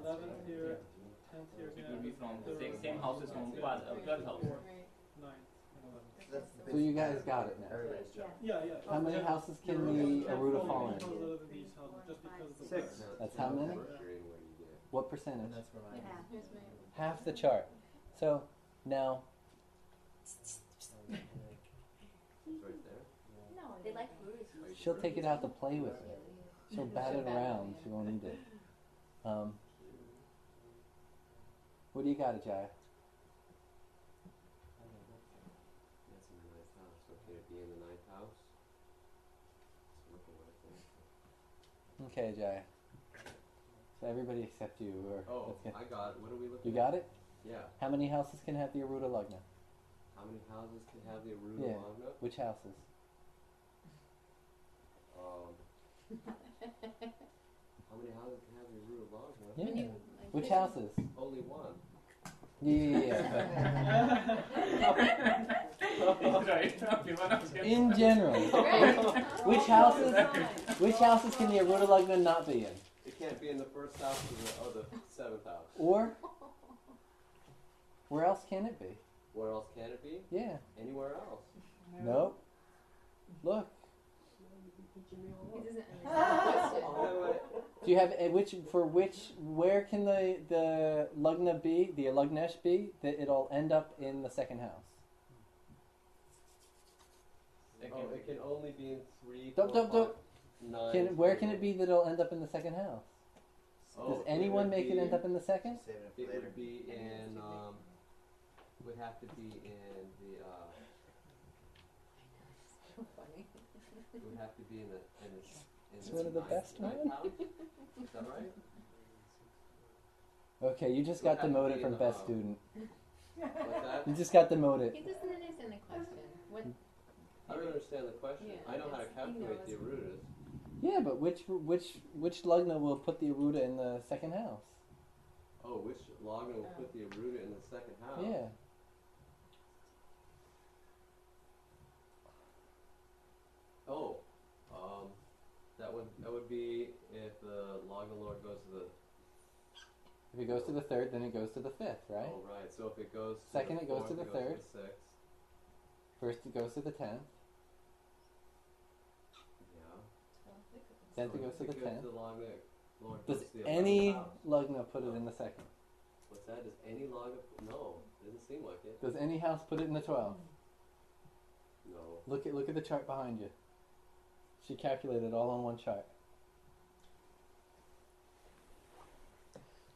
11th year, 10th year. It will be from same houses from 12th house. 9. So you guys got it now. Yeah. How many houses can the Ārūḍha fall in? 6. That's how many? What percentage? Yeah. Half the chart. So now, No, they like fruits. she'll take it out to play with it. She'll bat it around. She won't eat it. What do you got, Ajaya? That's in the 9th house. So can it be in the 9th house? Okay, Ajaya. So everybody except you. Oh, I got it. What are we looking at? You got it? Yeah. How many houses can have the Ārūḍha Lagna? How many houses can have the Ārūḍha Lagna? Which houses? How many houses can have the Ārūḍha Lagna? Yeah. Which houses? Only one. Yeah. In general. Which houses can the Ārūḍha Lagna not be in? It can't be in the 1st house or the 7th house. Or where else can it be? Where else can it be? Yeah. Anywhere else. Nope. Look. He doesn't understand the question. Do you have where can the Lagna be, the Lagnesh be, that it'll end up in the 2nd house? Oh, it can only be in 3, Don't. 9. Where can it be that it'll end up in the 2nd house? Oh, Does anyone make it end up in the 2nd? It would be in, would have to be in the, So funny. it would have to be in the It's one of the best ones. Is that right? Okay, you just got demoted from best student. What's that? You just got demoted. He doesn't understand the question. What? I don't understand the question. Yeah, I know how to calculate the Ārūḍhas. Yeah, but which Lagna will put the Ārūḍha in the 2nd house? Oh, which Lagna will put the Ārūḍha in the 2nd house? Yeah. Oh, that would be if the Lagna Lord goes to the. If it goes to the 3rd, then it goes to the 5th, right? Oh, right. So if it goes to Second, the it goes 4th, to the it 3rd. goes to the 6th. First, it goes to the 10th. Yeah. 10th, it goes to the Because 10th. the Lagna Lord Does goes to the 11th any house. Lagna put it in the 2nd? What's that? Does any Lagna? No, doesn't seem like it. Does any house put it in the 12th? No. Look at the chart behind you. She calculated all on one chart.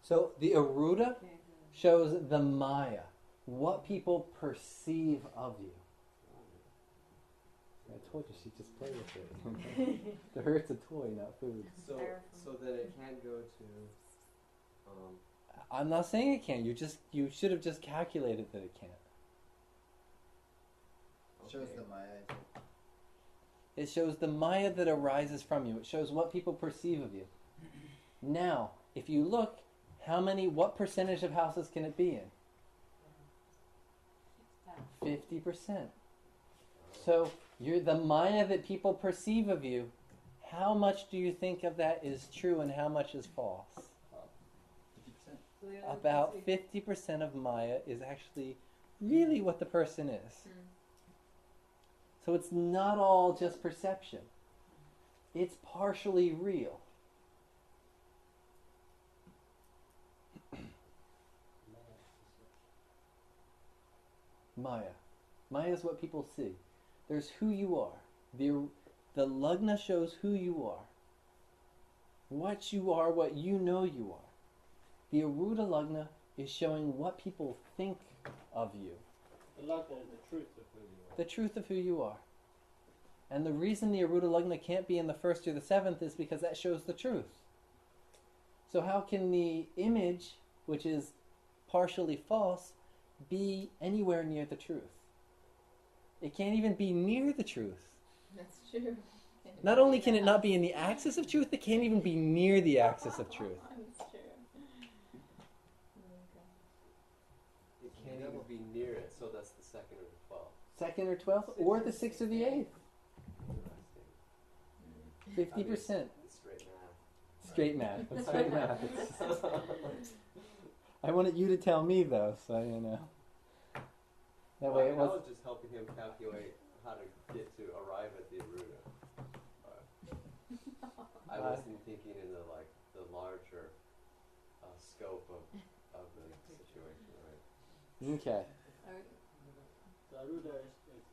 So the Ārūḍha shows the Maya, what people perceive of you. I told you she'd just play with it. To her, it's a toy, not food. So then it can't go to. I'm not saying it can't. You should have just calculated that it can't. Shows the Maya. It shows the Maya that arises from you. It shows what people perceive of you. Now, if you look, what percentage of houses can it be in? 50%. So, you're the Maya that people perceive of you. How much do you think of that is true and how much is false? 50%. About 50% of Maya is actually really what the person is. So it's not all just perception. It's partially real. Maya. Maya is what people see. There's who you are. The Lagna shows who you are. What you are, what you know you are. The Ārūḍha Lagna is showing what people think of you. The Lagna is the truth of who you are. The truth of who you are. And the reason the Ārūḍha Lagna can't be in the 1st or the 7th is because that shows the truth. So how can the image, which is partially false, be anywhere near the truth? It can't even be near the truth. That's true. Not only can it not be in the axis of truth, it can't even be near the axis of truth. That's true. It can't even be near it, so that's the 2nd or the 12th. 2nd or 12th, or the 6th or the 8th. Interesting. 50%. Straight math. straight math. It's straight math. I wanted you to tell me though, so you know. That way it I was. was just helping him calculate how to get to arrive at the Ārūḍha. I wasn't thinking in the larger scope of the situation, right? Okay. The Ārūḍha is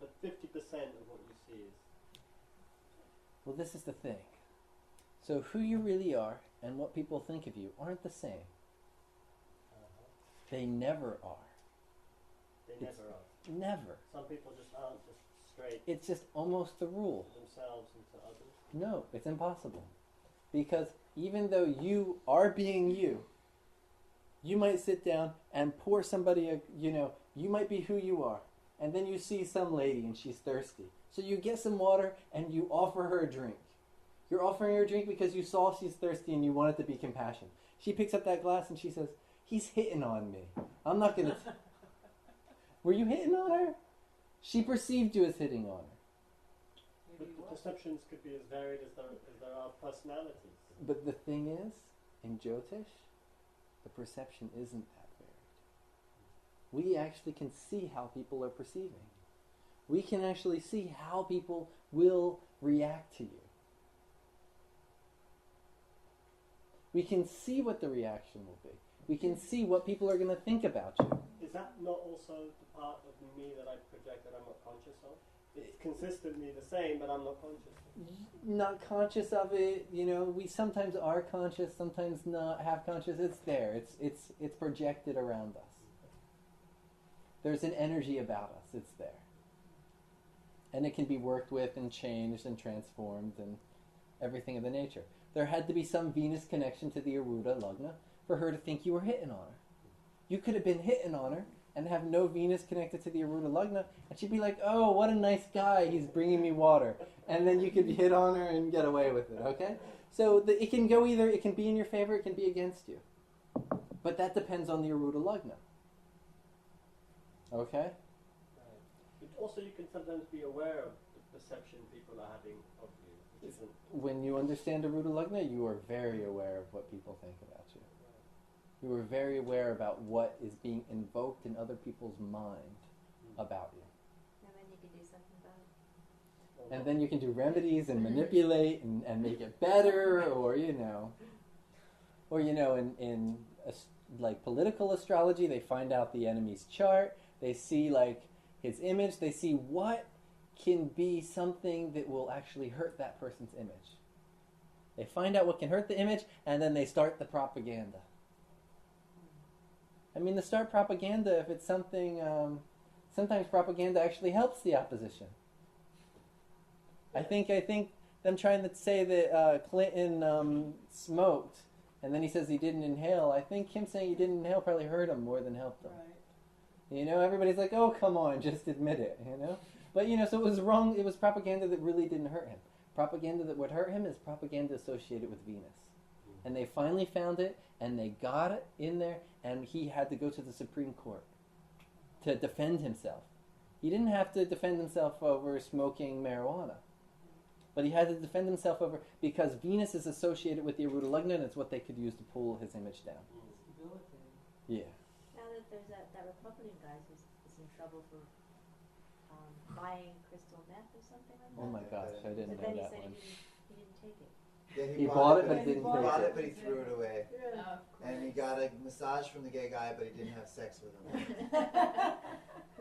but 50% of what you see is. Well, this is the thing. So who you really are and what people think of you aren't the same. They never are. They never are. Never. Some people just aren't just straight It's just almost the rule. to themselves and to others. No, it's impossible. Because even though you are being you, you might sit down and pour somebody you might be who you are. And then you see some lady and she's thirsty. So you get some water and you offer her a drink. You're offering her a drink because you saw she's thirsty and you wanted to be compassionate. She picks up that glass and she says, "He's hitting on me. I'm not going to..." Were you hitting on her? She perceived you as hitting on her. But the perceptions could be as varied as there are personalities. But the thing is, in Jyotish, the perception isn't that varied. We actually can see how people are perceiving. We can actually see how people will react to you. We can see what the reaction will be. We can see what people are going to think about you. Is that not also the part of me that I project that I'm not conscious of? It's consistently the same, but I'm not conscious. Not conscious of it, we sometimes are conscious, sometimes not half conscious. It's there. It's projected around us. There's an energy about us. It's there. And it can be worked with and changed and transformed and everything of the nature. There had to be some Venus connection to the Ārūḍha Lagna for her to think you were hitting on her. You could have been hitting on her and have no Venus connected to the Ārūḍha Lagna, and she'd be like, "Oh, what a nice guy, he's bringing me water." And then you could hit on her and get away with it, okay? So it can go either, it can be in your favor, it can be against you. But that depends on the Ārūḍha Lagna. Okay? But also you can sometimes be aware of the perception people are having of you, which isn't... When you understand Ārūḍha Lagna, you are very aware of what people think about you. You are very aware about what is being invoked in other people's mind about you. And then you can do something about it. And then you can do remedies and manipulate and make it better, or in like political astrology, they find out the enemy's chart, they see like his image, they see what can be something that will actually hurt that person's image. They find out what can hurt the image, and then they start the propaganda. I mean, to start propaganda, if it's something, sometimes propaganda actually helps the opposition. I think them trying to say that Clinton smoked, and then he says he didn't inhale. I think him saying he didn't inhale probably hurt him more than helped him. Right. Everybody's like, "Oh, come on, just admit it," But, so it was wrong. It was propaganda that really didn't hurt him. Propaganda that would hurt him is propaganda associated with Venus. And they finally found it, and they got it in there, and he had to go to the Supreme Court to defend himself. He didn't have to defend himself over smoking marijuana. But he had to defend himself over, because Venus is associated with the Ārūḍha Lagna, and it's what they could use to pull his image down. Debilitating. Yeah. Now that there's that Republican guy who's in trouble for buying crystal meth or something like that. Oh my gosh, I didn't But know then he that said one. he didn't take it. Yeah, He bought it, but he didn't he take bought it. it, but he threw it away. Yeah. Oh, of course. And he got a massage from the gay guy, but he didn't have sex with him.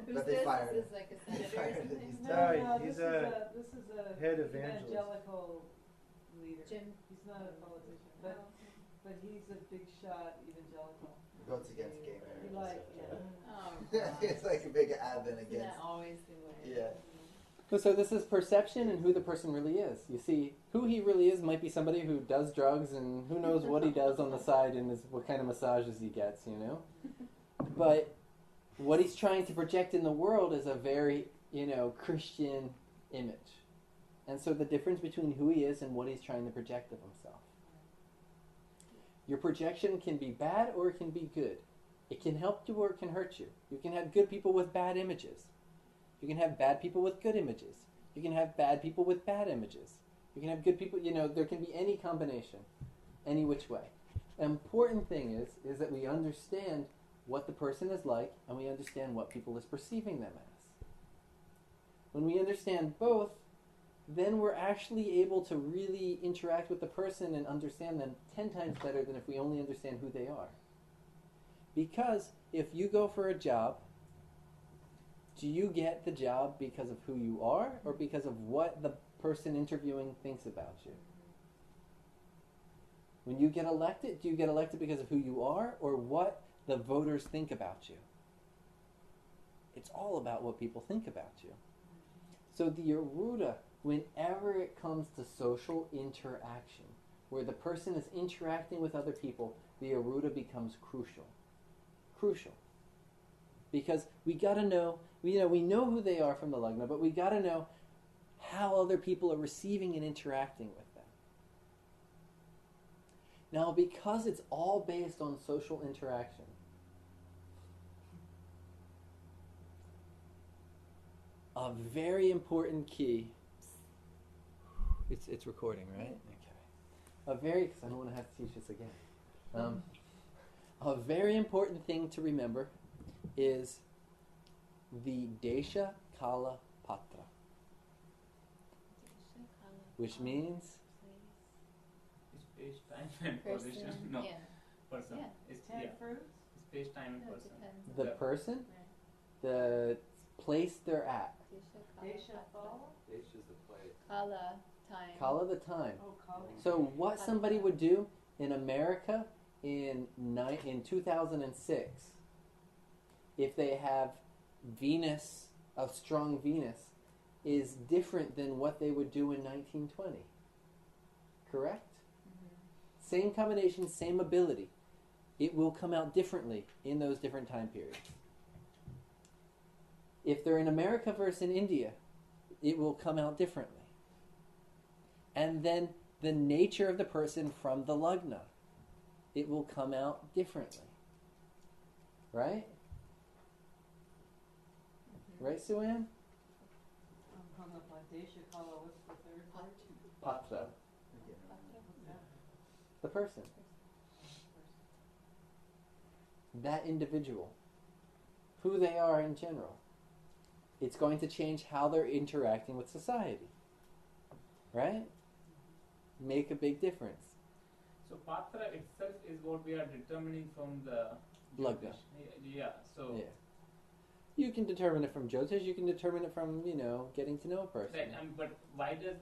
Who's But they this? fired Is him. this like a They senator or fired him. something? He's No, done. He's this is a head evangelist. evangelical leader. Jim. He's not a politician, Oh, but he's a big shot evangelical. Votes against gay marriage. He Oh, It's like a big advent Isn't against. that always the way? Yeah. So this is perception and who the person really is. You see, who he really is might be somebody who does drugs and who knows what he does on the side and what kind of massages he gets, But what he's trying to project in the world is a very, Christian image. And so the difference between who he is and what he's trying to project of himself. Your projection can be bad or it can be good. It can help you or it can hurt you. You can have good people with bad images. You can have bad people with good images. You can have bad people with bad images. You can have good people, there can be any combination, any which way. The important thing is that we understand what the person is like and we understand what people is perceiving them as. When we understand both, then we're actually able to really interact with the person and understand them 10 times better than if we only understand who they are. Because if you go for a job, do you get the job because of who you are or because of what the person interviewing thinks about you? When you get elected, do you get elected because of who you are or what the voters think about you? It's all about what people think about you. So the Ārūḍha, whenever it comes to social interaction, where the person is interacting with other people, the Ārūḍha becomes crucial. Crucial. Because we got to know, we know who they are from the Lagna, but we got to know how other people are receiving and interacting with them. Now, because it's all based on social interaction, a very important key. It's recording, right? Okay. Because I don't want to have to teach this again. A very important thing to remember is the Desha Kala Patra, which means Space, time, and position. Person. No, Yeah. person. Yeah. It's, 10 yeah. fruits? Space, time, and No, it person. depends. the Yeah. person, Right. the place they're at. Desha Phala? Desha is the place. Kala, time. Kala the time. Oh, Kali. So what somebody would do in America in 2006, if they have Venus, a strong Venus, is different than what they would do in 1920. Correct? Same combination, same ability. It will come out differently in those different time periods. If they're in America versus in India, it will come out differently. And then the nature of the person from the Lagna, it will come out differently. Right? Right, Suanne? I'm hung up on Desha Kala. What's the third word? Patra. What's that? The person. That individual. Who they are in general. It's going to change how they're interacting with society. Right? Make a big difference. So patra itself is what we are determining from the Lagna. Jyotish. Yeah. So Yeah. You can determine it from Jyotish, you can determine it from, getting to know a person. right. But why does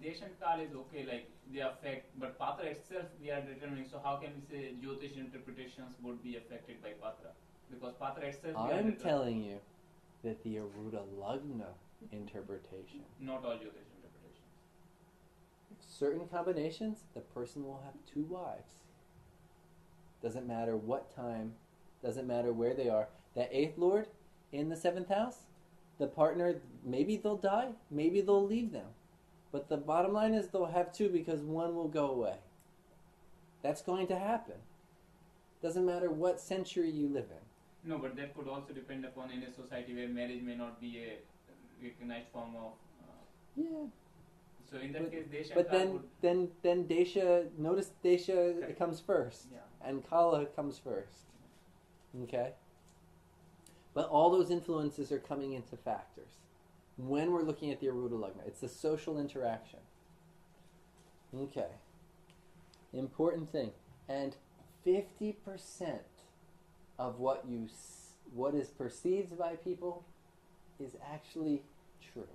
Desh and Kal is okay, like they affect, but patra itself we are determining. So how can we say Jyotish interpretations would be affected by patra? Because patra itself we are I'm determining. telling you that the Ārūḍha Lagna interpretation, Not all Jyotish interpretations. certain combinations, the person will have 2 wives. Doesn't matter what time, doesn't matter where they are. That 8th Lord in the 7th house, the partner, maybe they'll die, maybe they'll leave them. But the bottom line is they'll have 2 because one will go away. That's going to happen. Doesn't matter what century you live in. No, but that could also depend upon in a society where marriage may not be a recognized form of. Yeah. So in that case, Desh and But Kal would. then Desha, notice Desha Correct. comes first. Yeah. And Kala comes first. Okay? But all those influences are coming into factors. When we're looking at the Ārūḍha Lagna, it's the social interaction. Okay. Important thing. And 50% of what is perceived by people is actually true.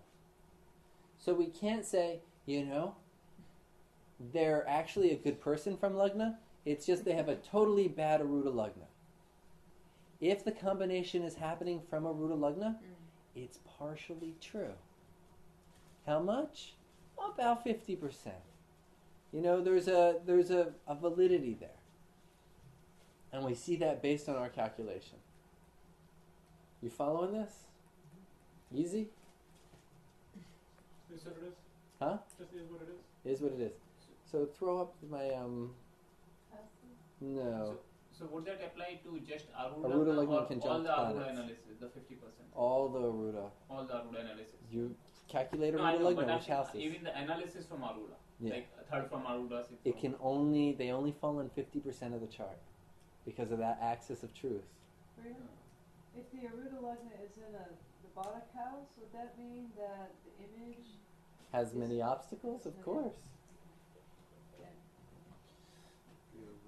So we can't say, they're actually a good person from Lagna. It's just they have a totally bad Ārūḍha Lagna. If the combination is happening from Ārūḍha Lagna, it's partially true. How much? About 50%. There's a validity there. And we see that based on our calculation. You following this? Easy? Is what it is? Huh? Just is what it is? It is what it is. So throw up my no. So would that apply to just Ārūḍha Ārūḍha Lagna or all conjunct the Ārūḍha planets. analysis, the 50%? All the Ārūḍha. All the Ārūḍha analysis. You calculate No, I Ārūḍha know, but Lagna, I'm which houses. even the analysis from Ārūḍha, Yeah. like a third from Ārūḍha, sixth It from can only, they only fall in 50% of the chart because of that axis of truth. Really? If the Ārūḍha Lagna is in the Badak house, would that mean that the image Has many obstacles? Of course. The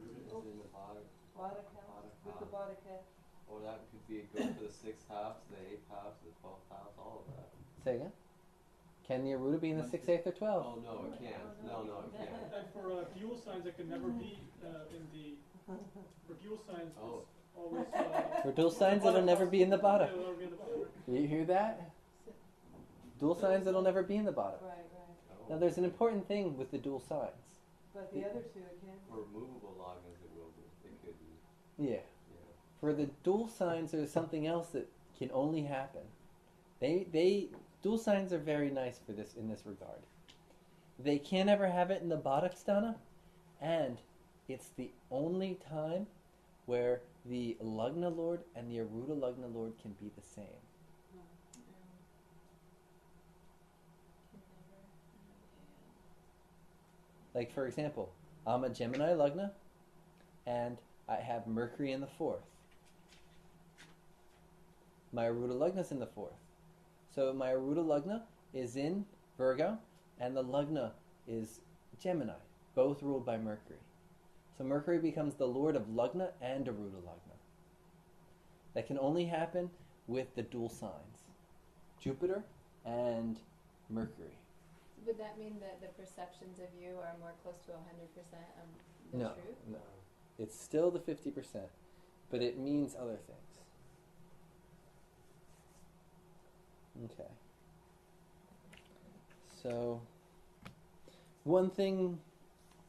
root is in the bottom, Badak house with the Badak head? or that could be a good for the 6th house, the 8th house, the 12th house, all of that. Say again? Can the Ārūḍha be in the 6th, 8th, or 12th? Oh no, it can't. No, it can't. And for dual signs, it can never be in the. For dual signs, Oh. it's always. For dual signs, it'll never be in the bottom. It'll never be in the bottom. You hear that? Dual signs, it'll never be in the bottom. Right. Now, there's an important thing with the dual signs. But the other two, it can. For removable lagnas, it will be. It could be. Yeah. Yeah. For the dual signs, there's something else that can only happen. Dual signs are very nice for this in this regard. They can't ever have it in the Bhadak and it's the only time where the Lagna Lord and the Ārūḍha Lagna Lord can be the same. Like, for example, I'm a Gemini Lagna and I have Mercury in the 4th. My Ārūḍha Lagna's in the 4th. So my Ārūḍha Lagna is in Virgo and the Lagna is Gemini, both ruled by Mercury. So Mercury becomes the lord of Lagna and Ārūḍha Lagna. That can only happen with the dual signs, Jupiter and Mercury. Would that mean that the perceptions of you are more close to 100% of the No, truth? no. It's still the 50%, but it means other things. Okay. So, one thing,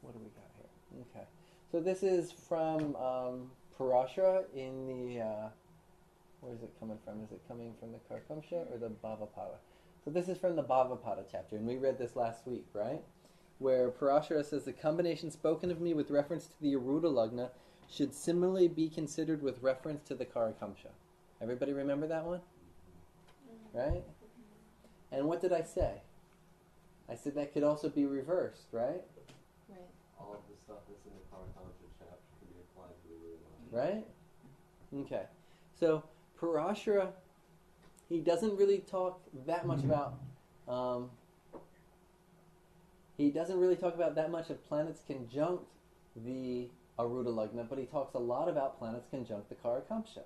what do we got here? Okay. So this is from Parashara in the, where is it coming from? Is it coming from the Kārakāṁśa or the Bhavapada? So this is from the Bhavapada chapter, and we read this last week, right? Where Parashara says, the combination spoken of me with reference to the Ārūḍha Lagna should similarly be considered with reference to the Kārakāṁśa. Everybody remember that one? Right? And what did I say? I said that could also be reversed, right? Right. All of the stuff that's in the Kārakāṁśa chapter can be applied to the Ārūḍha. Right? Okay. So Parashara, he doesn't really talk that much about that much of planets conjunct the Ārūḍha Lagna, but he talks a lot about planets conjunct the Kārakāṁśa.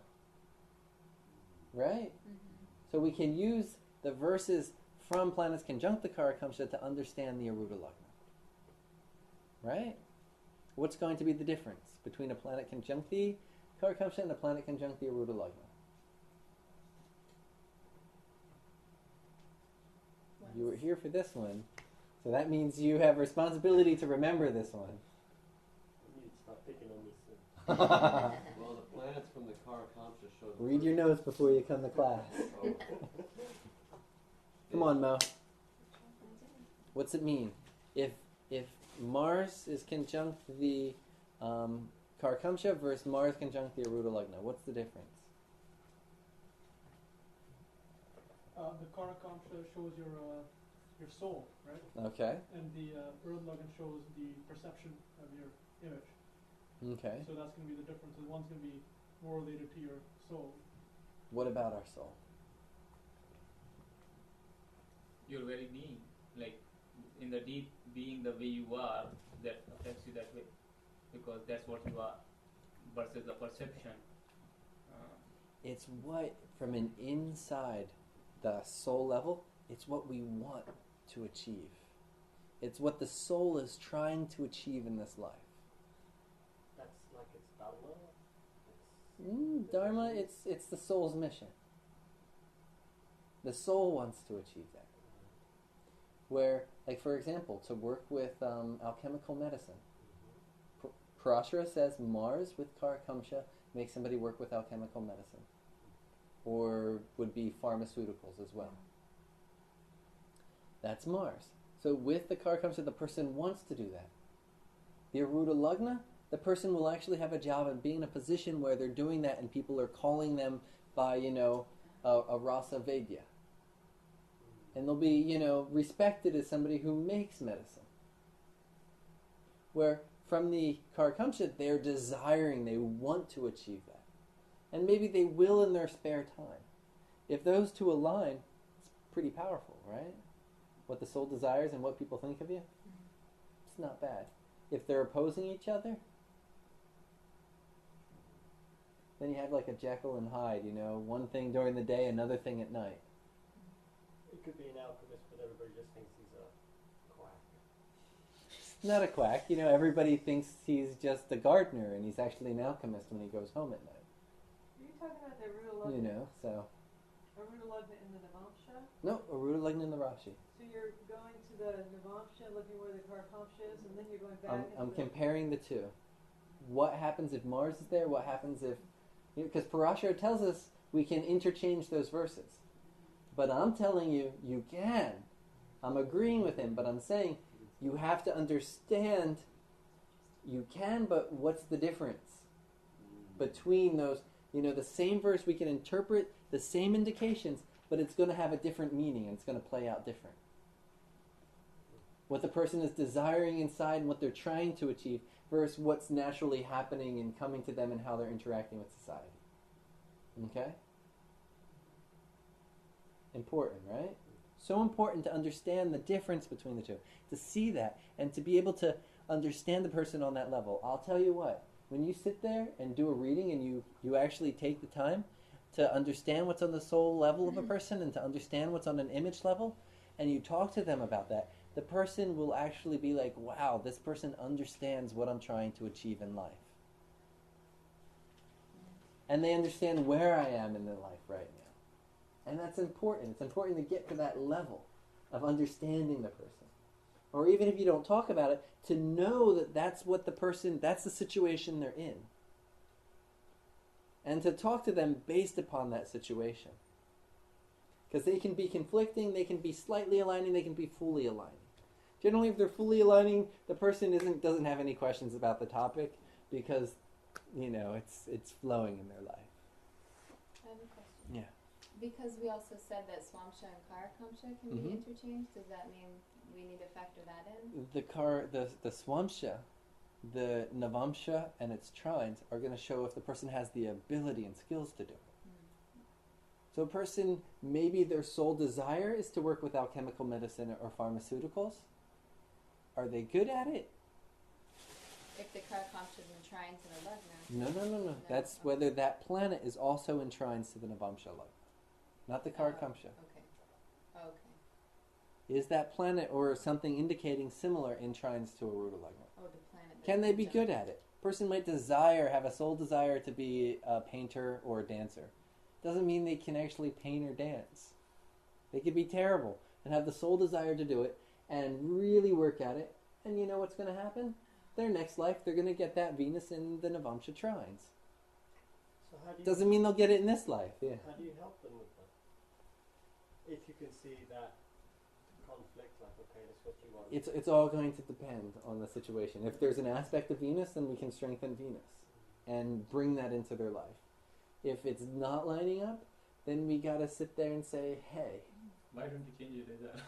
Right? So we can use the verses from planets conjunct the Kārakāṁśa to understand the Ārūḍha Lagna. Right? What's going to be the difference between a planet conjunct the Kārakāṁśa and a planet conjunct the Ārūḍha Lagna? You were here for this one, so that means you have responsibility to remember this one. You need to stop picking on me soon. Well, the planets from the Kārakāṁśa show the Read your notes before you come to class. Oh. Come on, Mo. What's it mean? If Mars is conjunct the Kārakāṁśa versus Mars conjunct the Ārūḍha Lagna, what's the difference? The Kārakāṁśa shows your soul, right? Okay. And the Ārūḍha Lagna shows the perception of your image. Okay. So that's going to be the difference. The one's going to be more related to your soul. What about our soul? Your very being, like in the deep being the way you are, that affects you that way, because that's what you are, versus the perception. It's what, from an inside the soul level, it's what we want to achieve. It's what the soul is trying to achieve in this life. That's like its dharma. Dharma, it's the soul's mission. The soul wants to achieve that. Where, like for example, to work with alchemical medicine. Parashara says Mars with Kārakāṁśa makes somebody work with alchemical medicine. Or would be pharmaceuticals as well. That's Mars. So with the Kārakāṁśa, the person wants to do that. The Ārūḍha Lagna, the person will actually have a job and be in a position where they're doing that and people are calling them by, a rasa vedya. And they'll be, respected as somebody who makes medicine. Where from the Kārakāṁśa, they're desiring, they want to achieve that. And maybe they will in their spare time. If those two align, it's pretty powerful, right? What the soul desires and what people think of you. It's not bad. If they're opposing each other, then you have like a Jekyll and Hyde, one thing during the day, another thing at night. It could be an alchemist, but everybody just thinks he's a quack. Not a quack, everybody thinks he's just a gardener and he's actually an alchemist when he goes home at night. Are you talking about the Ārūḍha Lagna? So. Ārūḍha Lagna in the Navamsha? No, Ārūḍha Lagna in the Rashi. So you're going to the Navamsha, looking where the Kārakāṁśa is, and then you're going back I'm comparing the two. What happens if Mars is there? What happens if... Because Parashara tells us we can interchange those verses. But I'm telling you, you can. I'm agreeing with him, but I'm saying you have to understand you can, but what's the difference between those? The same verse, we can interpret the same indications, but it's going to have a different meaning, and it's going to play out different. What the person is desiring inside and what they're trying to achieve versus what's naturally happening and coming to them and how they're interacting with society. Okay? Important, right? So important to understand the difference between the two, to see that, and to be able to understand the person on that level. I'll tell you what, when you sit there and do a reading and you actually take the time to understand what's on the soul level of a person and to understand what's on an image level, and you talk to them about that, the person will actually be like, wow, this person understands what I'm trying to achieve in life. And they understand where I am in their life right now. And that's important. It's important to get to that level of understanding the person. Or even if you don't talk about it, to know that that's what the person, that's the situation they're in. And to talk to them based upon that situation. Because they can be conflicting, they can be slightly aligning, they can be fully aligning. Generally, if they're fully aligning, the person doesn't have any questions about the topic because, it's flowing in their life. I have a question. Yeah. Because we also said that Swamsha and Kārakāṁśa can be interchanged, does that mean we need to factor that in? The Swamsha, the Navamsha, and its trines are going to show if the person has the ability and skills to do it. So a person, maybe their sole desire is to work with alchemical medicine or pharmaceuticals. Are they good at it? If the Kārakāṁśa is in trine to the Lagna. No. That's whether that planet is also in trines to the Navamsha Lagna. Not the Kārakāṁśa. Okay. Is that planet or something indicating similar in trines to Ārūḍha Lagna? Oh, the planet. Can they be good at it? Person might have a sole desire to be a painter or a dancer. Doesn't mean they can actually paint or dance. They could be terrible and have the sole desire to do it and really work at it. And you know what's going to happen? Their next life, they're going to get that Venus in the Navamsha trines. So how do you Doesn't mean they'll get it in this life. Yeah. How do you help them with that? If you can see that conflict, like, okay, that's what you want. It's all going to depend on the situation. If there's an aspect of Venus, then we can strengthen Venus and bring that into their life. If it's not lining up, then we got to sit there and say, hey. Why don't you change it like that?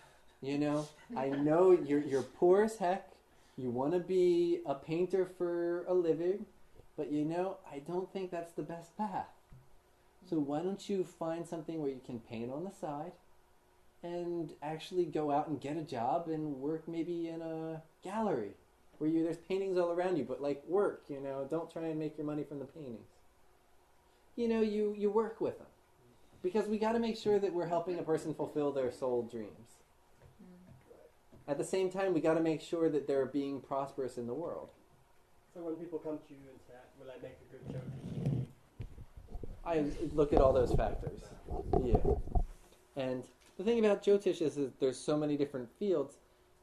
I know you're poor as heck. You want to be a painter for a living, but I don't think that's the best path. So why don't you find something where you can paint on the side and actually go out and get a job and work maybe in a gallery where there's paintings all around you, but work, don't try and make your money from the paintings. You work with them. Because we got to make sure that we're helping a person fulfill their soul dreams. At the same time, we got to make sure that they're being prosperous in the world. So when people come to you and say, will I make a good Jyotish? I look at all those factors. Yeah. And the thing about Jyotish is that there's so many different fields.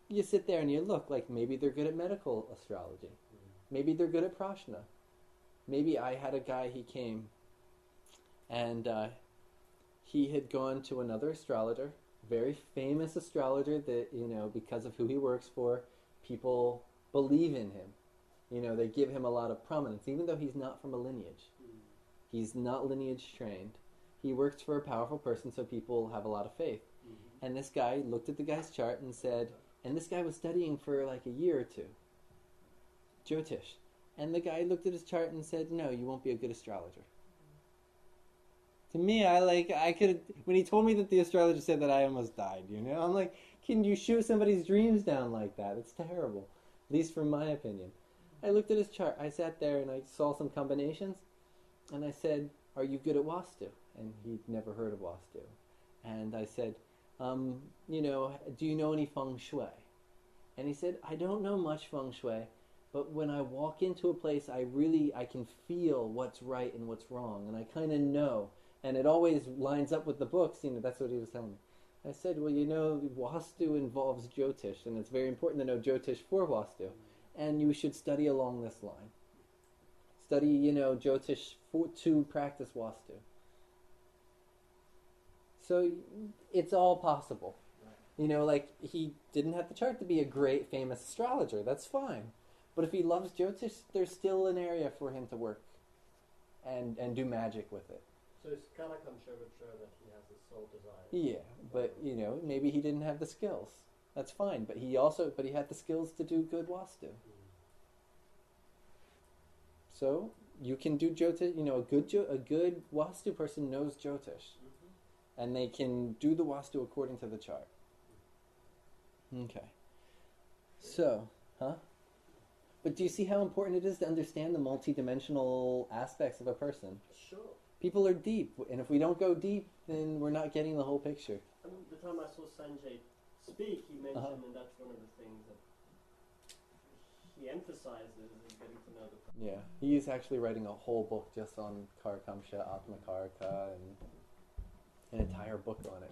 You sit there and you look, maybe they're good at medical astrology. Maybe they're good at prashna. Maybe I had a guy, he came, and he had gone to another astrologer, very famous astrologer that, because of who he works for, people believe in him. They give him a lot of prominence, even though he's not from a lineage. He's not lineage trained. He works for a powerful person, so people have a lot of faith. And this guy looked at the guy's chart and said, and this guy was studying for like a year or two, Jyotish. And the guy looked at his chart and said, no, you won't be a good astrologer. To me, when he told me that the astrologer said that, I almost died, you know? I'm like, can you shoot somebody's dreams down like that? It's terrible, at least from my opinion. I looked at his chart. I sat there and I saw some combinations, and I said, are you good at Vastu? And he'd never heard of Vastu. And I said, do you know any feng shui? And he said, I don't know much feng shui, but when I walk into a place, I can feel what's right and what's wrong, and I kind of know. And it always lines up with the books, that's what he was telling me. I said, well, Vastu involves Jyotish, and it's very important to know Jyotish for Vastu. And you should study along this line. Study, Jyotish to practice Vastu. So it's all possible. He didn't have the chart to be a great, famous astrologer. That's fine. But if he loves Jyotish, there's still an area for him to work and do magic with it. So his Kārakāṁśa would show that he has a soul desire. Yeah, but maybe he didn't have the skills. That's fine. But he had the skills to do good Vastu. So you can do Jyotish. A good Vastu person knows Jyotish, and they can do the Vastu according to the chart. Okay. So, But do you see how important it is to understand the multidimensional aspects of a person? Sure. People are deep, and if we don't go deep, then we're not getting the whole picture. The time I saw Sanjay speak, he mentioned, and that's one of the things that he emphasizes, is getting to know the person. Yeah, he's actually writing a whole book just on Kārakāṁśa, Atma Karaka, and an entire book on it.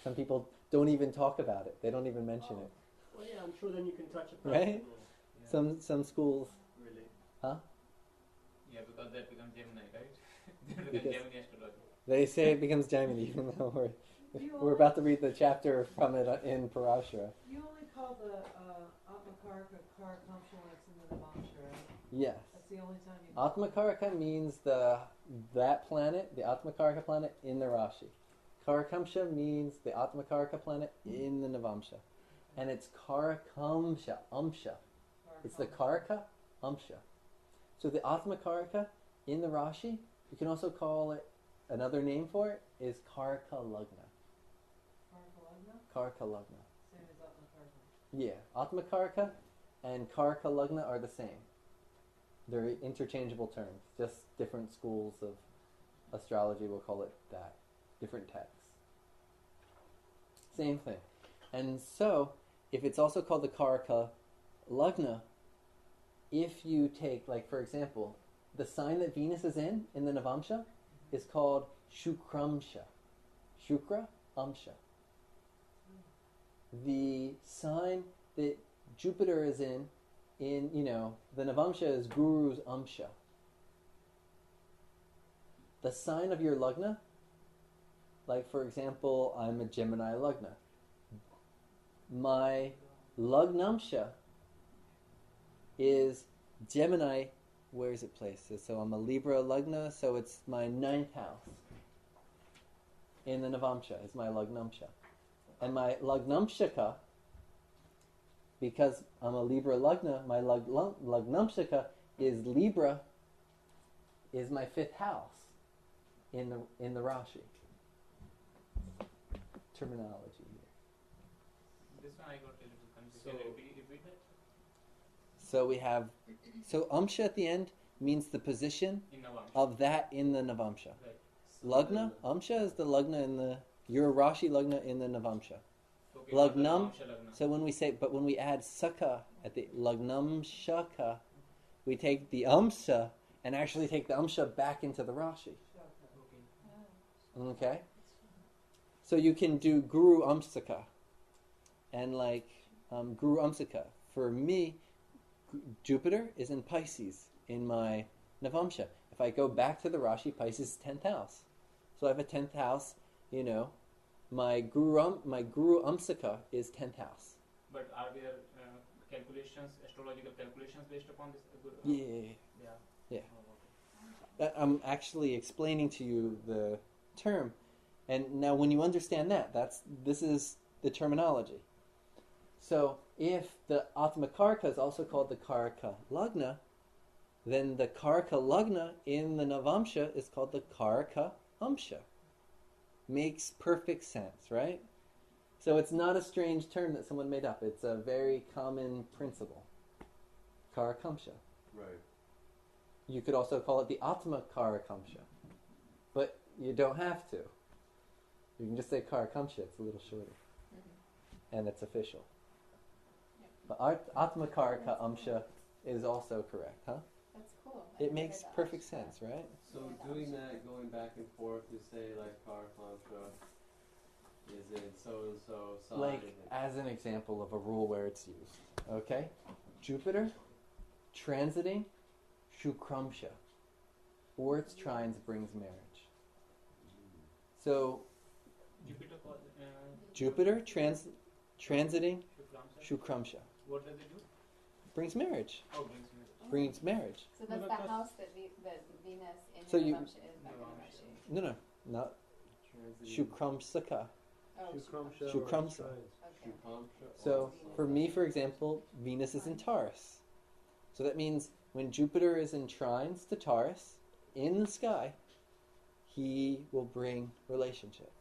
Some people don't even talk about it. They don't even mention it. Well, yeah, I'm sure then you can touch upon Right? it. Yeah. Some schools. Really? Huh? Yeah, because that becomes Gemini, right? That becomes Gemini astrology. They say it becomes Gemini, even though we're about to read the chapter from it in Parashara. You only call the Atma Karaka Kārakāṁśa when it's in the Navamsha, right? Yes. That's the only time you... Atma Karaka means that planet, the Atma Karaka planet, in the Rashi. Kārakāṁśa means the Atma Karaka planet in the Navamsha. And it's Kārakāṁśa, Amsha. It's the Karaka, Amsha. So the Atma Karaka in the Rashi, you can also call it, another name for it is Karaka Lagna. Karaka Lagna? Karaka Lagna. Same as Atma Karaka. Yeah, Atma Karaka and Karaka Lagna are the same. They're interchangeable terms. Just different schools of astrology will call it that. Different texts. Same thing. And so, if it's also called the Karaka Lagna, if you take, like for example, the sign that Venus is in the Navamsha, is called Shukramsha. Shukra Amsha. The sign that Jupiter is in the Navamsha is Guru's Amsha. The sign of your Lagna, like for example, I'm a Gemini Lagna. My Lagnamsha is Gemini. Where is it placed? So I'm a Libra Lagna, so it's my 9th house. In the Navamsha is my Lagnamsha. And my Lagnamshaka, because I'm a Libra Lagna, my Lagnamshaka is Libra, is my 5th house in the Rashi. Terminology here. This one I got a little confused. Can you repeat that? So we have, Amsha at the end means the position of that in the Navamsha. Right. Lagna, Amsha is the Lagna your Rashi Lagna in the Navamsha. Okay, Lagnam, Lagna. so when we add Saka at the Lagnam Shaka, we take the Amsha and actually take the Amsha back into the Rashi. Okay? So you can do Guru Amsaka and Guru Amsaka. For me, Jupiter is in Pisces in my Navamsha. If I go back to the Rashi, Pisces is 10th house. So I have a 10th house, my Guru Amsaka is 10th house. But are there astrological calculations based upon this? Yeah. I'm actually explaining to you the term. And now when you understand that, this is the terminology. So if the Atma Karaka is also called the Karaka Lagna, then the Karaka Lagna in the Navamsha is called the Karaka Amsha. Makes perfect sense, right? So it's not a strange term that someone made up. It's a very common principle. Karakamsha. Right. You could also call it the Atma Karakamsha. But you don't have to. You can just say Karakamsha. It's a little shorter. And it's official. But Atma Karaka Amsha is also correct, huh? That's cool. It makes perfect sense, right? So doing that, going back and forth to say like Kārakāṁśa is in so-and-so sign. Like, as an example of a rule where it's used. Okay? Jupiter transiting Shukramsha, or its trines brings marriage. So, Jupiter transiting Shukramsha. What does it do? Brings marriage. Oh, brings marriage. Brings marriage. So that's the house that Venus in So you- Navamsha is back in Rashi. No, not Shukramsaka. Oh, Shukramsha. Shukramsa. Okay. So, for me, for example, Venus is in Taurus. So that means when Jupiter is in trines to Taurus, in the sky, he will bring relationship.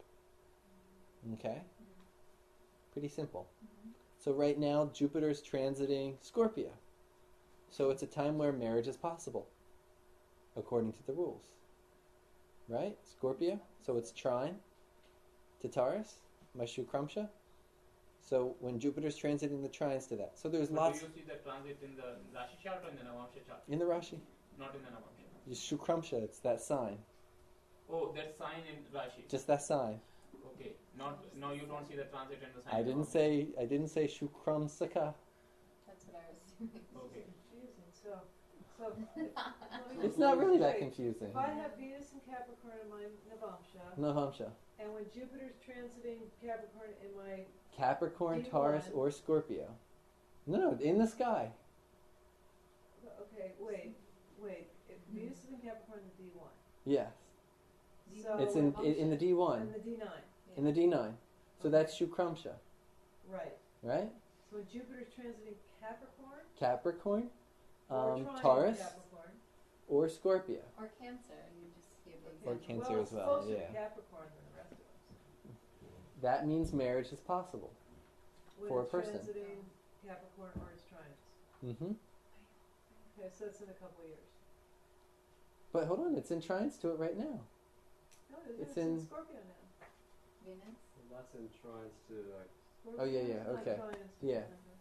Okay? Pretty simple. So right now, Jupiter's transiting Scorpio. So it's a time where marriage is possible, according to the rules. Right? Scorpio. So it's trine to Taurus, my Shukramsha. So when Jupiter's transiting the trines to that. So there's lots... Do you see the transit in the Rashi chart or in the Navamsha chart? In the Rashi. Not in the Navamsha. Just Shukramsha, it's that sign. Oh, that sign in Rashi. Just that sign. Okay. No, you don't see the transit and the sign. I didn't say Shukramsaka. That's what I was doing. Okay. Confusing. So let me It's just not really that straight. confusing. If I have Venus and Capricorn in my Navamsha, Navamsha. and when Jupiter's transiting Capricorn in my Capricorn, D1. Taurus, or Scorpio. No, in the sky. okay, wait. If Venus is in Capricorn in D1, Yes. so It's in the D1. and the D9, In the D9. So that's Shukramsha. right? Right? So when Jupiter's transiting Capricorn, Capricorn, or trining Taurus, Capricorn, or Scorpio. Or Cancer, you just gave the Or example. Cancer as well, it's closer yeah. to Capricorn than the rest of us. That means marriage is possible. When For a it's person. transiting Capricorn or its trines. Mm-hmm. Okay, so it's in a couple years. But hold on, it's in trines to it right now. No, it It's it's in in- Scorpio now. Venus. Well, that's in trines to like. Scorpio Oh, yeah, is yeah, not okay. trines to Yeah. November.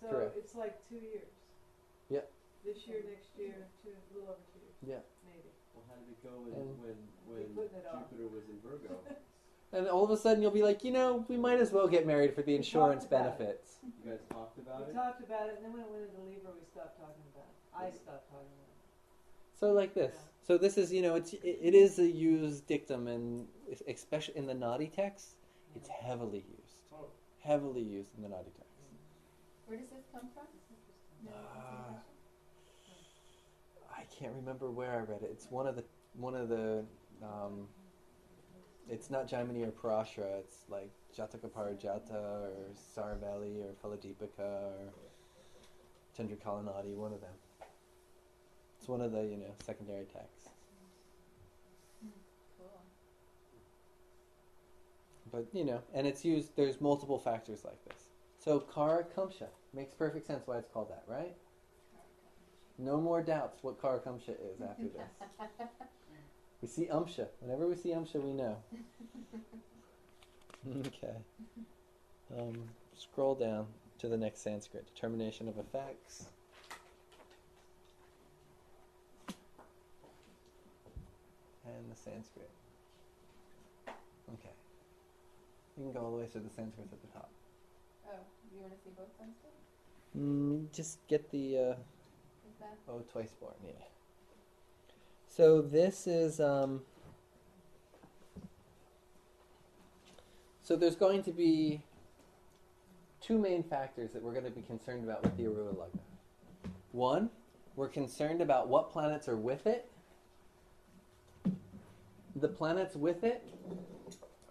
So Correct. it's like 2 years. Yep. This year, next year, a little over 2 years. Yeah. Maybe. Well, how did it go when And- when putting it off. Jupiter was in Virgo? And all of a sudden you'll be like, we might as well get married for the We insurance talked about it. benefits. You guys talked about We it. talked about it, and then when it went into Libra, we stopped talking about it. I stopped talking about it. So like this. Yeah. So this is, it is a used dictum, and especially in the naughty texts, it's heavily used. Oh. Heavily used in the naughty texts. Where does this come from? No, Ah. I can't remember where I read it. It's one of the it's not Jaimini or Parashara. It's like Jataka Parijata or Saravali or Phaladipika or Chandrakalanadi, one of them. It's one of the, secondary texts. Cool. But, and it's used, there's multiple factors like this. So Kārakāṁśa makes perfect sense why it's called that, right? No more doubts what Kārakāṁśa is after this. We see Amsha. Whenever we see Amsha, we know. Okay. Scroll down to the next Sanskrit. Determination of effects. And the Sanskrit. Okay. You can go all the way through the Sanskrit at the top. Oh, you want to see both Sanskrit? Just get the... Is that? Oh, twice born, yeah. So this is, so there's going to be two main factors that we're going to be concerned about with the Ārūḍha Lagna. One, we're concerned about what planets are with it. The planets with it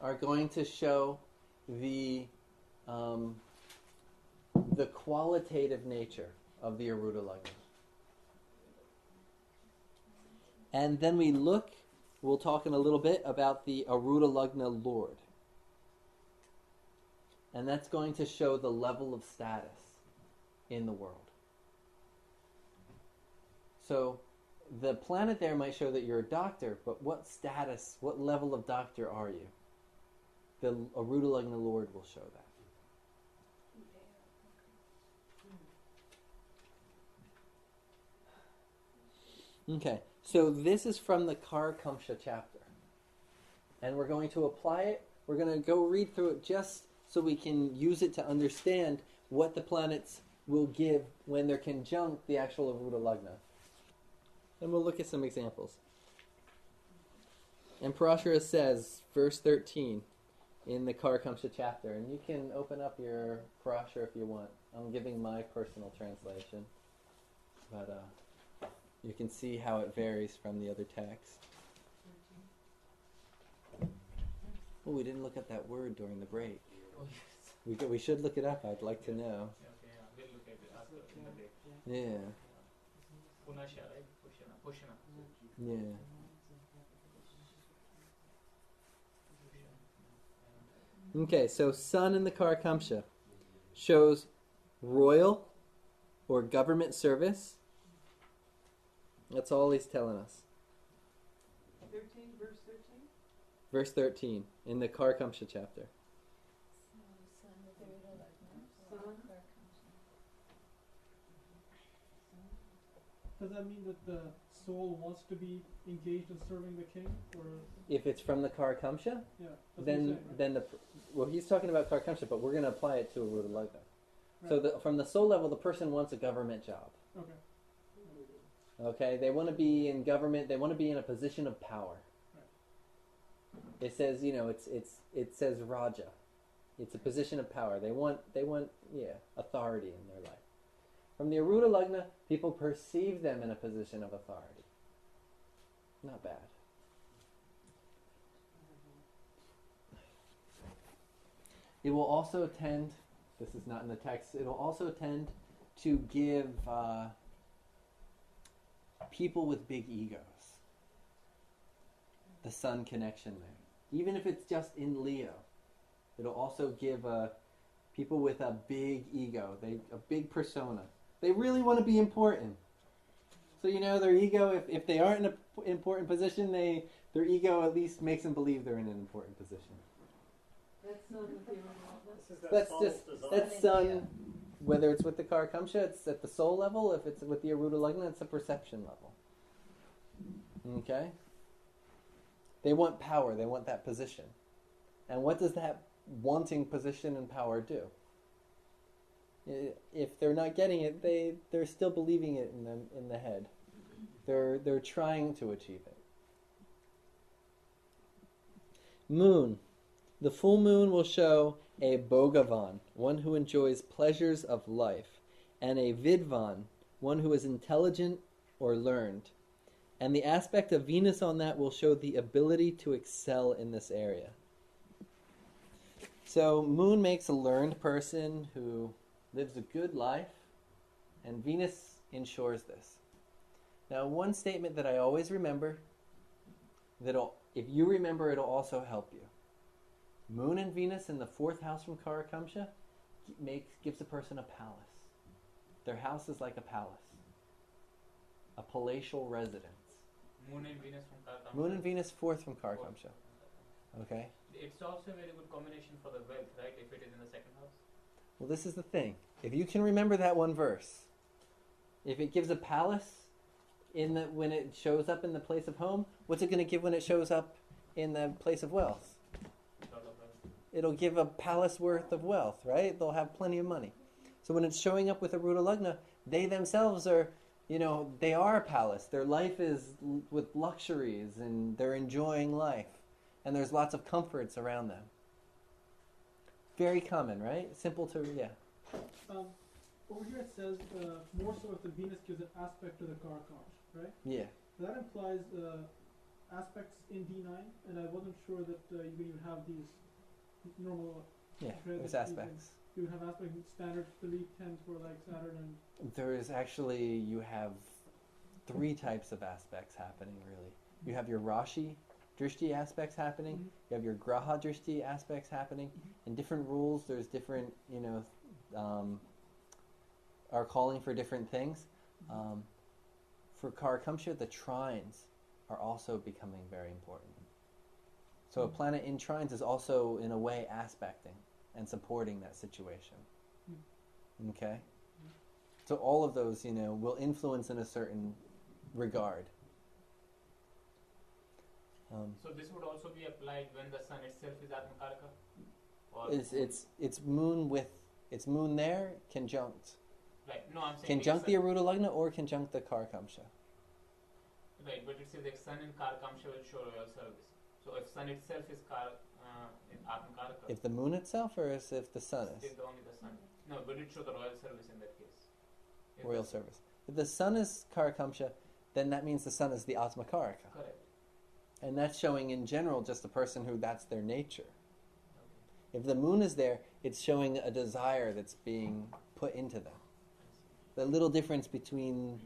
are going to show the qualitative nature of the Ārūḍha Lagna. And then we'll talk in a little bit about the Ārūḍha Lagna Lord. And that's going to show the level of status in the world. So the planet there might show that you're a doctor, but what status, what level of doctor are you? The Ārūḍha Lagna Lord will show that. Okay, so this is from the Kārakāṁśa chapter. And we're going to apply it. We're going to go read through it just so we can use it to understand what the planets will give when they're conjunct the actual Ārūḍha Lagna. And we'll look at some examples. And Parashara says, verse 13, in the Kārakāṁśa chapter, and you can open up your Parashara if you want. I'm giving my personal translation, but you can see how it varies from the other text. Oh, we didn't look at that word during the break. We should look it up. I'd like to know. We'll look at it after in the break. Yeah. Punasha, right? Pushana. Yeah. Okay, so sun in the Kārakāṁśa shows royal or government service. That's all he's telling us. 13, verse 13? Verse 13 in the Kārakāṁśa chapter. Does that mean that the soul wants to be engaged in serving the king, or If it's from the Kārakāṁśa, yeah? That's then what you're saying, right? he's talking about Kārakāṁśa, but we're going to apply it to Ārūḍha Lagna. Right. So from the soul level, the person wants a government job. Okay. Okay, they want to be in government. They want to be in a position of power. Right. It says, it says Raja. It's a position of power. They want authority in their life. From the Ārūḍha Lagna, people perceive them in a position of authority. Not bad. It will also tend, this is not in the text, it will also tend to give people with big egos the sun connection there. Even if it's just in Leo, it'll also give people with a big ego, a big persona. They really want to be important. So their ego, if they aren't in an important position, their ego at least makes them believe they're in an important position. That's not with the Ārūḍha. This is That's soul's just design. that's sun. Whether it's with the Kārakāṁśa, it's at the soul level. If it's with the Ārūḍha Lagna, it's a perception level. Okay? They want power. They want that position. And what does that wanting position and power do? If they're not getting it, they're still believing it in the head. They're trying to achieve it. Moon. The full moon will show a Bhogavan, one who enjoys pleasures of life, and a Vidvan, one who is intelligent or learned. And the aspect of Venus on that will show the ability to excel in this area. So moon makes a learned person who lives a good life, and Venus ensures this. Now, one statement that I always remember, if you remember, it'll also help you. Moon and Venus in the 4th house from Kārakāṁśa gives a person a palace. Their house is like a palace, a palatial residence. Moon and Venus from Kārakāṁśa. Moon and Venus 4th from Kārakāṁśa. Okay? It's also a very good combination for the wealth, right? If it is in the 2nd house. Well, this is the thing. If you can remember that one verse, if it gives a palace when it shows up in the place of home, what's it going to give when it shows up in the place of wealth? It'll give a palace worth of wealth, right? They'll have plenty of money. So when it's showing up with a Ārūḍha Lagna, they themselves are, they are a palace. Their life is with luxuries, and they're enjoying life. And there's lots of comforts around them. Very common, right? Simple to, yeah. Over here it says more so if the Venus gives an aspect to the Kārakāṁśa, right? Yeah. That implies aspects in D9, and I wasn't sure that you even have these normal. Yeah, there's transit aspects. You have aspects in standard belief 10s for like Saturn and. There is actually, you have 3 types of aspects happening, really. You have your Rashi Drishti aspects happening, you have your Graha Drishti aspects happening, and different rules, there's different, are calling for different things. For Kārakāṁśa, the trines are also becoming very important. So a planet in trines is also, in a way, aspecting and supporting that situation. Okay? So all of those, will influence in a certain regard. So this would also be applied when the sun itself is Atmakaraka? Or It's moon there, conjunct. Right, no, I'm saying Conjunct the Ārūḍha Lagna or conjunct the Kārakāṁśa. Right, but it says like sun in Kārakāṁśa will show royal service. So if sun itself is in Atmakaraka, If the moon itself or if the sun is? It's only the sun. No, but it show the royal service in that case. If Royal service. If the sun is Kārakāṁśa, then that means the sun is the Atmakaraka. Correct. And that's showing in general just a person who that's their nature. If the moon is there, it's showing a desire that's being put into them. The little difference between,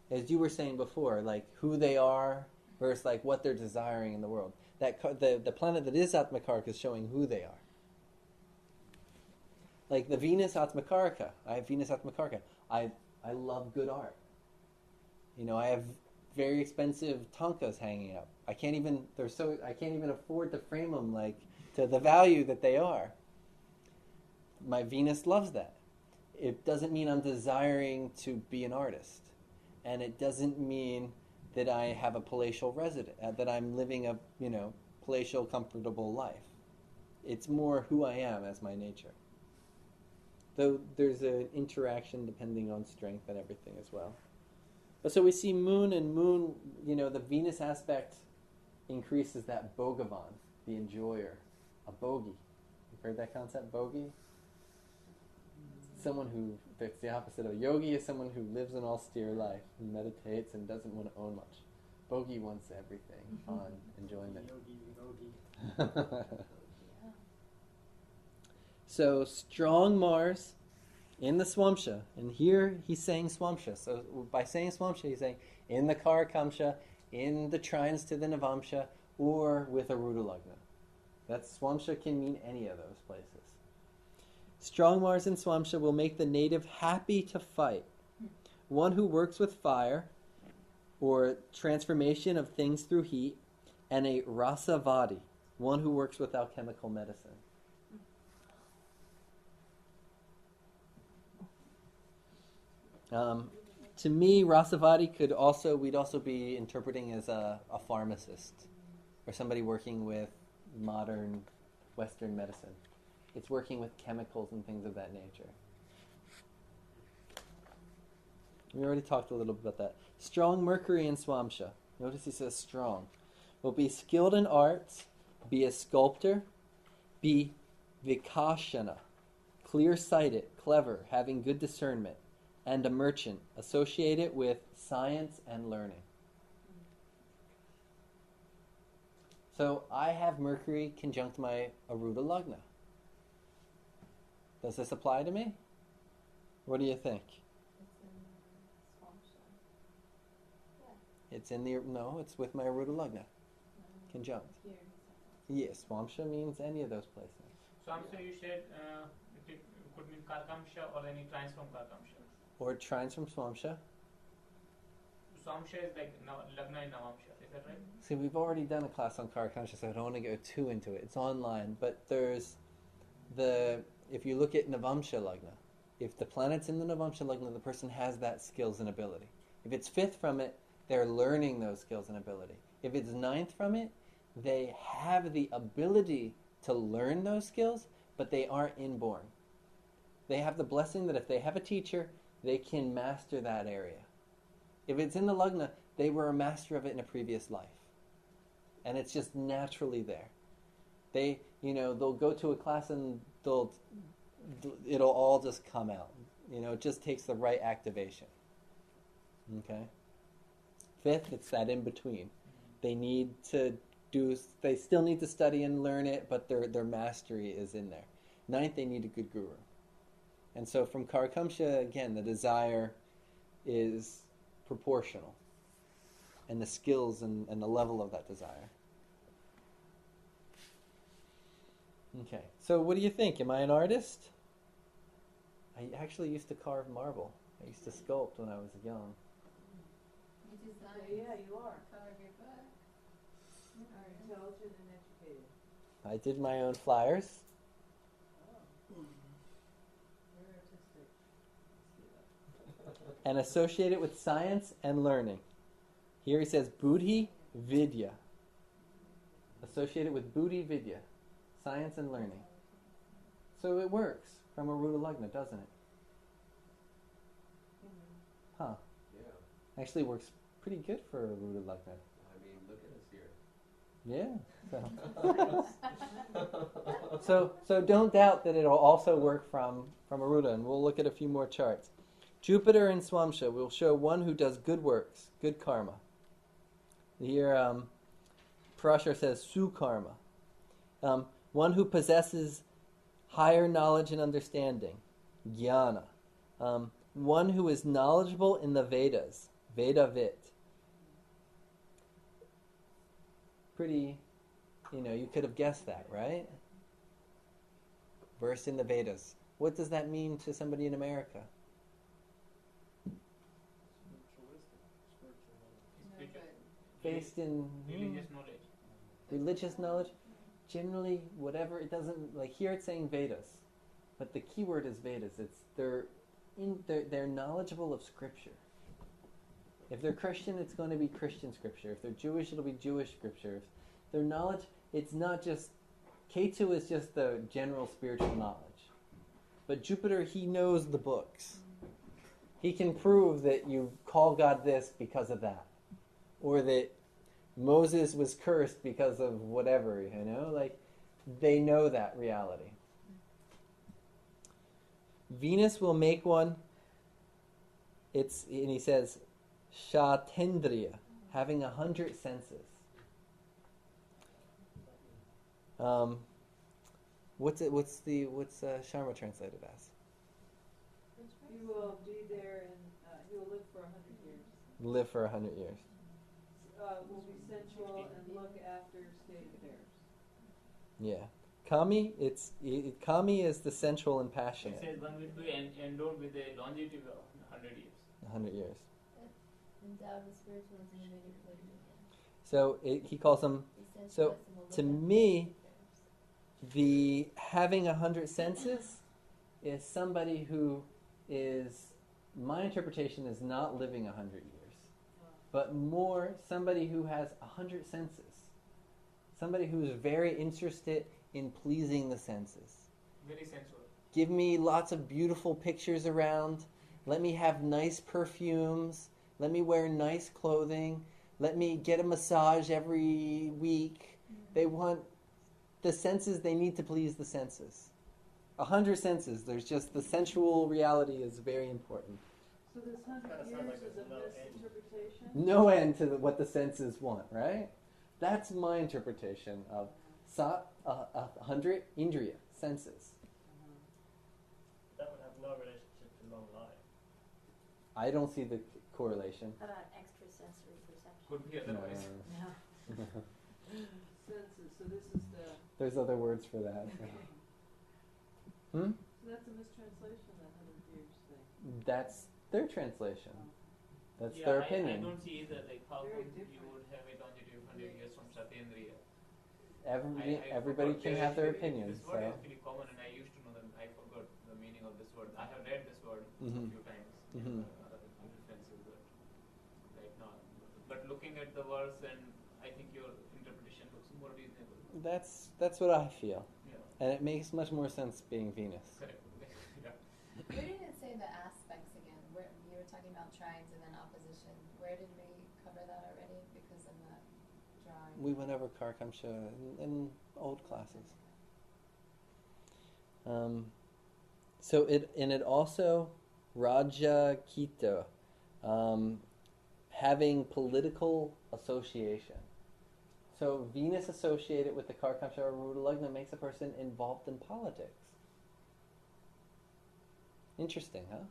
as you were saying before, like who they are versus like what they're desiring in the world. That the planet that is Atmakaraka is showing who they are. Like the Venus Atmakaraka. I have Venus Atmakaraka. I love good art. I have very expensive tankas hanging up. I can't even afford to frame them like to the value that they are. My Venus loves that. It doesn't mean I'm desiring to be an artist, and it doesn't mean that I have a palatial residence, that I'm living a palatial, comfortable life. It's more who I am as my nature. Though there's an interaction depending on strength and everything as well. So we see moon, the Venus aspect increases that Bhogavan, the enjoyer, a bogi. You've heard that concept, bogi? Someone who, it's the opposite of a yogi, is someone who lives an austere life and meditates and doesn't want to own much. Bogi wants everything, fun, enjoyment. Yogi. So strong Mars in the Swamsha, and here he's saying Swamsha. So by saying Swamsha, he's saying in the Kārakāṁśa, in the trines to the Navamsha, or with Ārūḍha Lagna. That Swamsha can mean any of those places. Strong Mars in Swamsha will make the native happy to fight. One who works with fire, or transformation of things through heat, and a Rasavadi, one who works with alchemical medicine. To me, Rasavadi we'd also be interpreting as a pharmacist, or somebody working with modern Western medicine. It's working with chemicals and things of that nature. We already talked a little bit about that. Strong Mercury in Swamsha. Notice he says strong. Will be skilled in arts, be a sculptor, be vikashana, clear-sighted, clever, having good discernment, and a merchant, associated with science and learning. So I have Mercury conjunct my Ārūḍha Lagna. Does this apply to me? What do you think? It's with my Ārūḍha Lagna. Conjunct. Yes, Swamsha means any of those places. Swamsha, you said it could mean Kārakāṁśa or any trines from Kārakāṁśa. Or trines from Swamsha. Swamsha is like Lagna in Navamsha, is that right? See, we've already done a class on Kārakāṁśa, so I don't want to go too into it. It's online, but there's if you look at Navamsha Lagna, if the planet's in the Navamsha Lagna, the person has that skills and ability. If it's 5th from it, they're learning those skills and ability. If it's 9th from it, they have the ability to learn those skills, but they aren't inborn. They have the blessing that if they have a teacher, they can master that area. If it's in the Lagna, they were a master of it in a previous life. And it's just naturally there. They'll go to a class and it'll all just come out. It just takes the right activation. Okay? 5th, it's that in between. They need to they still need to study and learn it, but their mastery is in there. Ninth, they need a good guru. And so from Kārakāṁśa, again, the desire is proportional, and the skills and the level of that desire. Okay, so what do you think? Am I an artist? I actually used to carve marble. I used to sculpt when I was young. You design. Yeah, you are. Cover your book. Are intelligent and educated. I did my own flyers. Oh. Very artistic. And associate it with science and learning. Here he says Buddhi Vidya. Associate it with Buddhi Vidya. Science and learning. So it works from Ārūḍha Lagna, doesn't it? Huh. Yeah. Actually works pretty good for Ārūḍha Lagna. I mean, look at us here. Yeah. So don't doubt that it'll also work from Ārūḍha, and we'll look at a few more charts. Jupiter in Swamsha will show one who does good works, good karma. Here, Parashar says Sukarma. One who possesses higher knowledge and understanding, Jnana. One who is knowledgeable in the Vedas, Vedavit. Pretty, you could have guessed that, right? Versed in the Vedas. What does that mean to somebody in America? Based in religious knowledge. Religious knowledge. Generally, whatever, it doesn't, like here it's saying Vedas, but the key word is Vedas. It's they're knowledgeable of scripture. If they're Christian, it's going to be Christian scripture. If they're Jewish, it'll be Jewish scripture. If their knowledge, it's not just, Ketu is just the general spiritual knowledge. But Jupiter, he knows the books. He can prove that you call God this because of that. Or that Moses was cursed because of whatever, like they know that reality. Venus will make one, and he says, Shatendriya, having 100 senses. What's Sharma translated as? He will be there and he will live for 100 years. Live for 100 years. Will be sensual and look after state affairs. Yeah. Kami, Kami is the sensual and passionate. It says one will be endowed with a longevity of 100 years. 100 years. Endowed with spiritual and innovative wisdom. So he calls them. So to me, the having 100 senses is somebody who is. My interpretation is not living 100 years. But more somebody who has 100 senses. Somebody who is very interested in pleasing the senses. Very sensual. Give me lots of beautiful pictures around. Let me have nice perfumes. Let me wear nice clothing. Let me get a massage every week. They want the senses, they need to please the senses. 100 senses. There's just the sensual reality is very important. So this 100 years is a misinterpretation? No end to what the senses want, right? That's my interpretation of 100 indriya, senses. That would have no relationship to long life. I don't see the correlation. How about extrasensory perception? Could be otherwise. Senses, so this is the... There's other words for that. So that's a mistranslation, that 100 years thing. That's their translation. That's Yeah, their opinion. I don't see either, like how Very come you different. would have a longevity of 100 years from Satendriya. Everybody forgot. can have their opinions. This word So. is pretty common and I used to know that. I forgot the meaning of this word. I have read this word a few times in other references, but right now. But looking at the verse, and I think your interpretation looks more reasonable. That's what I feel. Yeah. And it makes much more sense being Venus. Correct. Yeah. Where did it say the aspects again? Where you were talking about trines and then opposition. Where did we cover that already? Because I'm not drawing. We went over Kārakāṁśa in old classes. So it also Raja Kita, having political association. So Venus associated with the Kārakāṁśa or Ārūḍha Lagna makes a person involved in politics. Interesting, huh?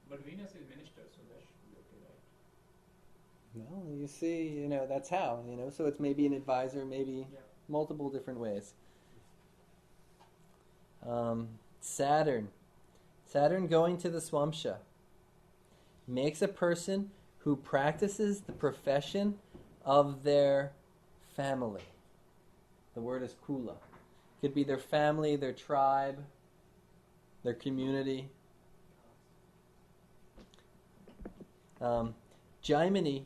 But Venus is minister, so that should be okay, right? Well, you see, that's how, so it's maybe an advisor, maybe Yeah. multiple different ways. Saturn going to the Swamsha makes a person who practices the profession of their family. The word is kula. Could be their family, their tribe, their community. Jaimini,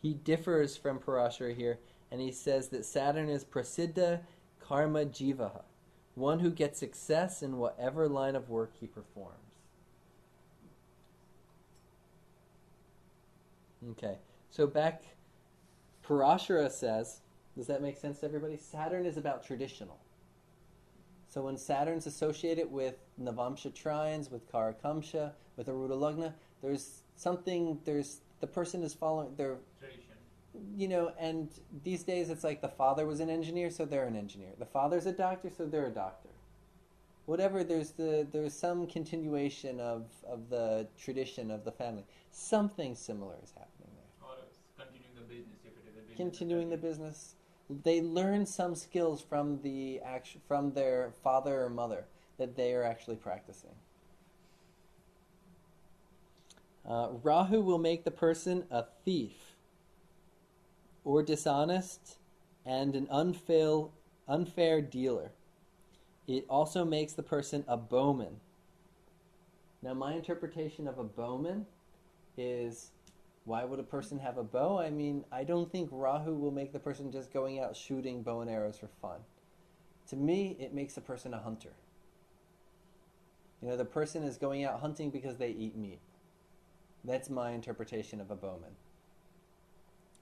he differs from Parashara here, and he says that Saturn is prasiddha karma jivaha, one who gets success in whatever line of work he performs. Okay, so back, Parashara says, does that make sense to everybody? Saturn is about traditional. So when Saturn's associated with Navamsha trines, with Kārakāṁśa, with Ārūḍha Lagna, the person is following their Tradition. And these days it's like the father was an engineer, so they're an engineer. The father's a doctor, so they're a doctor. Whatever, there's some continuation of the tradition of the family. Something similar is happening there. Or continuing the business, if it is a business. Continuing the business. They learn some skills from their father or mother that they are actually practicing. Rahu will make the person a thief or dishonest and an unfair dealer. It also makes the person a bowman. Now, my interpretation of a bowman is, why would a person have a bow? I mean, I don't think Rahu will make the person just going out shooting bow and arrows for fun. To me, it makes the person a hunter. The person is going out hunting because they eat meat. That's my interpretation of a bowman.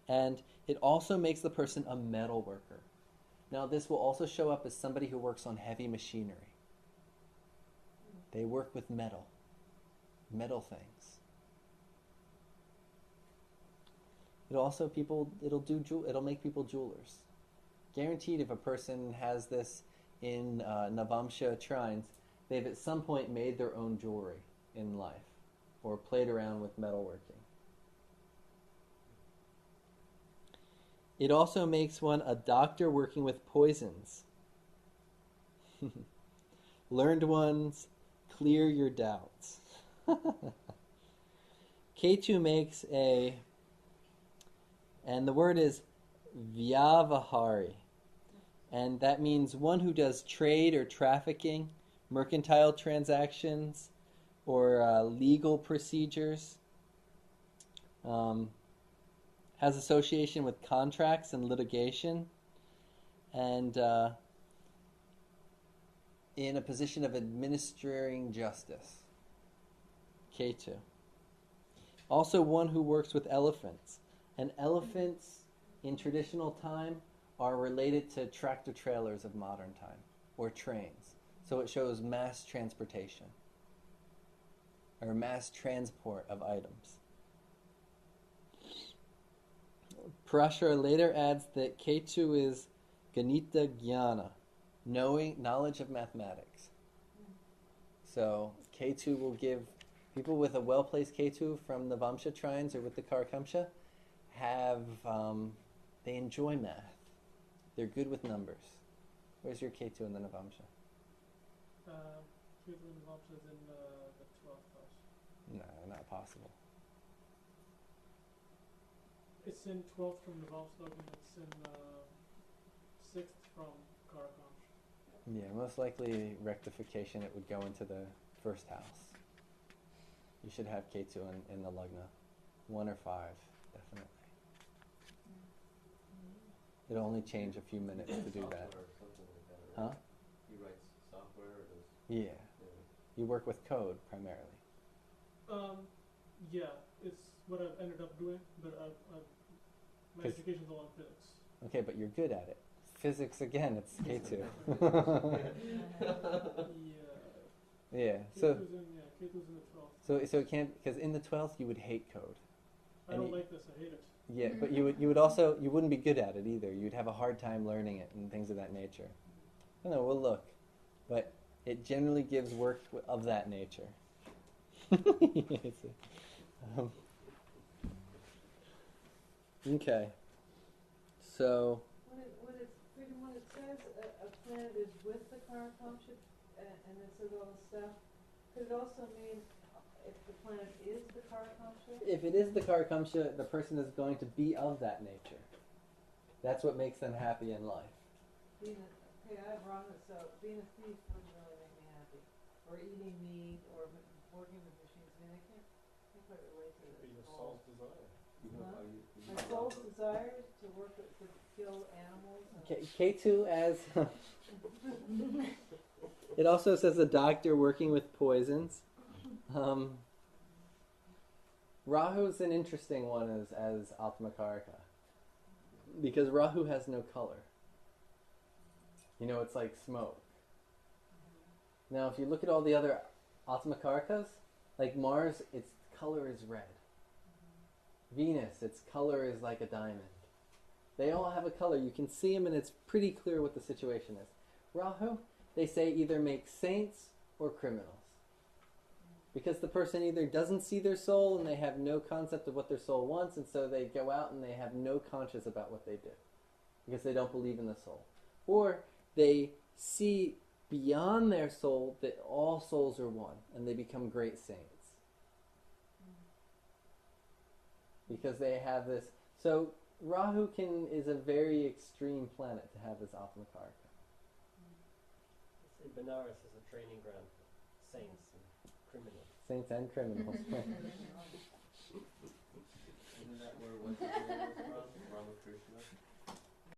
And it also makes the person a metal worker. Now, this will also show up as somebody who works on heavy machinery. They work with metal things. It'll make people jewelers. Guaranteed, if a person has this in Navamsha trines, they've at some point made their own jewelry in life or played around with metalworking. It also makes one a doctor working with poisons. Learned ones, clear your doubts. Ketu makes and the word is vyavahari, and that means one who does trade or trafficking, mercantile transactions, or legal procedures. Has association with contracts and litigation, and in a position of administering justice. Ketu. Also one who works with elephants. And elephants in traditional time are related to tractor trailers of modern time, or trains. So it shows mass transportation, or mass transport of items. Parashara later adds that Ketu is Ganita Jnana, knowledge of mathematics. So Ketu will give people with a well-placed Ketu from the Navamsha trines or with the Kārakāṁśa they enjoy math. They're good with numbers. Where's your Ketu in the Navamsha? Ketu in Navamsha is in the 12th house. No, not possible. It's in 12th from Navamsha, and it's in 6th from Kārakāṁśa. Yeah, most likely rectification, it would go into the first house. You should have Ketu in the Lagna. 1 or 5, definitely. It'll only change a few minutes to do that. Software or something like that, right? Huh? He writes software or does... Yeah. You work with code primarily. Yeah, it's what I've ended up doing, but my education's all on physics. Okay, but you're good at it. Physics again, it's Ketu. Yeah. Ketu's in the 12th. So it can't, because in the 12th you would hate code. I don't like this, I hate it. Yeah, but you would also, you wouldn't be good at it either. You'd have a hard time learning it and things of that nature. I don't know, we'll look. But it generally gives work of that nature. Okay. So, When it says a planet is with the Kārakāṁśa and it says all this stuff, could it also mean if the planet is the Kārakāṁśa? if it is the Kārakāṁśa, the person is going to be of that nature. That's what makes them happy in life. I have wrong. So being a thief wouldn't really make me happy, or eating meat, or working with machines. I mean, I can't quite relate to this. Your soul's desire. Huh? My soul's desire to work to kill animals. K2 as it also says a doctor working with poisons. Rahu's an interesting one as Atmakaraka, because Rahu has no color. You know, it's like smoke. Now, if you look at all the other Atmakarakas, like Mars, its color is red. Venus, its color is like a diamond. They all have a color. You can see them and it's pretty clear what the situation is. Rahu, they say either make saints or criminals. Because the person either doesn't see their soul and they have no concept of what their soul wants, and so they go out and they have no conscience about what they do. Because they don't believe in the soul. Or they see beyond their soul that all souls are one and they become great saints. Because they have this. So Rahu is a very extreme planet to have as Atmakaraka. Benares is a training ground for saints and criminals. Saints and criminals. Isn't that where what's his name was from? Ramakrishna?